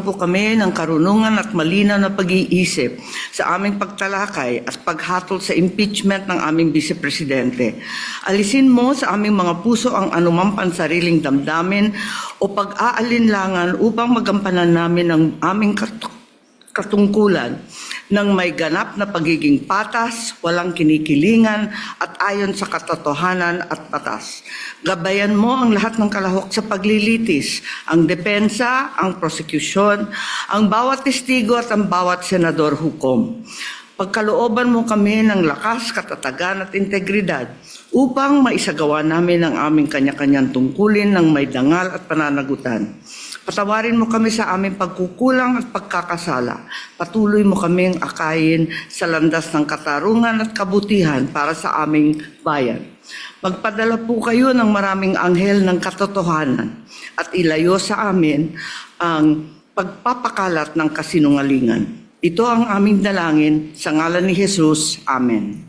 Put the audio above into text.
po kami ng karunungan at malinaw na pag-iisip sa aming pagtalakay at paghatol sa impeachment ng aming Vice Presidente. Alisin mo sa aming mga puso ang anumang pansariling damdamin o pag-aalinlangan upang magampanan namin ang aming katungkulan ng may ganap na pagiging patas, walang kinikilingan at ayon sa katotohanan at batas. Gabayan mo ang lahat ng kalahok sa paglilitis, ang depensa, ang prosekusyon, ang bawat testigo at ang bawat senador hukom. Pagkalooban mo kami ng lakas, katatagan at integridad upang maisagawa namin ang aming kanya-kanyang tungkulin ng may dangal at pananagutan. Patawarin mo kami sa aming pagkukulang at pagkakasala. Patuloy mo kaming akayin sa landas ng katarungan at kabutihan para sa aming bayan. Magpadala po kayo ng maraming anghel ng katotohanan at ilayo sa amin ang pagpapakalat ng kasinungalingan. Ito ang aming dalangin sa ngalan ni Jesus. Amen.